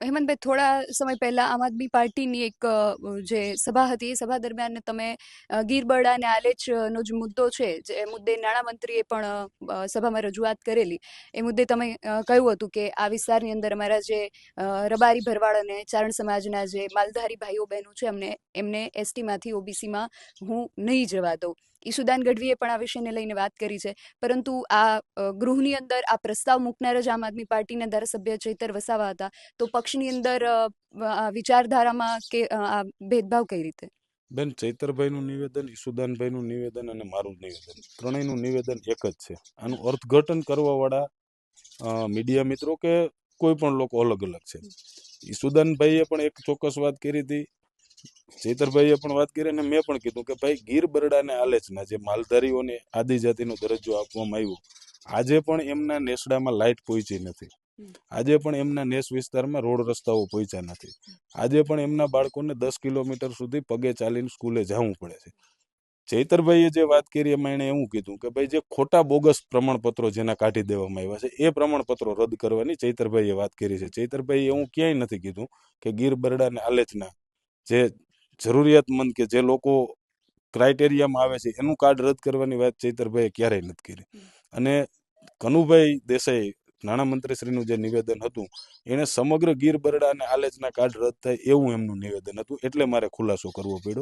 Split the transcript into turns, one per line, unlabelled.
હેમંતભાઈ, થોડા સમય પહેલા આમ આદમી પાર્ટીની એક જે સભા હતી, એ સભા દરમિયાન તમે ગીરબરડા અને આલેચનો જે મુદ્દો છે, જે મુદ્દે નાણામંત્રીએ પણ સભામાં રજૂઆત કરેલી, એ મુદ્દે તમે કહ્યું હતું કે આ વિસ્તારની અંદર અમારા જે રબારી ભરવાડ અને ચારણ સમાજના જે માલધારી ભાઈઓ બહેનો છે, એમને એસટીમાંથી ઓબીસીમાં હું નહીં જવા દઉં. ઈસુદાન ગઢવીએ પણ આ વિષયને લઈને વાત કરી છે. પરંતુ આ ગૃહની અંદર આ પ્રસ્તાવ મૂકનાર જ આમ આદમી પાર્ટીના ધારાસભ્ય ચૈતર વસાવા હતા. તો પક્ષની અંદર વિચારધારામાં કે આ ભેદભાવ કઈ રીતે?
બેન, ચૈતરભાઈનું નિવેદન, ઈસુદાનભાઈનું નિવેદન અને મારું નિવેદન, ત્રણેયનું નિવેદન એક જ છે. આનું અર્થઘટન કરવા વાળા મીડિયા મિત્રો કે કોઈ પણ લોકો અલગ અલગ છે. ઈસુદાનભાઈએ પણ એક ચોક્કસ વાત કરી હતી, ચૈતરભાઈએ પણ વાત કરી, અને મેં પણ કીધું કે ભાઈ, ગીર બરડા અને આલેચના જે માલધારીઓને આદિજાતિનો દરજ્જો આપવામાં આવ્યો, આજે પણ એમના નેસડામાં લાઇટ પહોંચી નથી. આજે પણ એમના નેસ વિસ્તારમાં રોડ રસ્તાઓ પહોંચ્યા નથી. આજે પણ એમના બાળકોને 10 કિલોમીટર સુધી પગે ચાલીને સ્કૂલે જવું પડે છે. ચૈતરભાઈએ જે વાત કરી એમાં એણે એવું કીધું કે ભાઈ, જે ખોટા બોગસ પ્રમાણપત્રો જેના કાઢી દેવામાં આવ્યા છે, એ પ્રમાણપત્રો રદ કરવાની ચૈતરભાઈએ વાત કરી છે. ચૈતરભાઈએ એવું ક્યાંય નથી કીધું કે ગીર બરડા અને આલેચના જે જરૂરિયાતમંદ કે જે લોકો ક્રાઇટેરિયામાં આવે છે એનું કાર્ડ રદ કરવાની વાત ચૈતરભાઈએ ક્યારેય નથી કરી. અને કનુભાઈ દેસાઈ નાણામંત્રીશ્રીનું જે નિવેદન હતું, એને સમગ્ર ગીર બરડા અને આલેચના કાર્ડ રદ થાય એવું એમનું નિવેદન હતું. એટલે મારે ખુલાસો કરવો પડ્યો.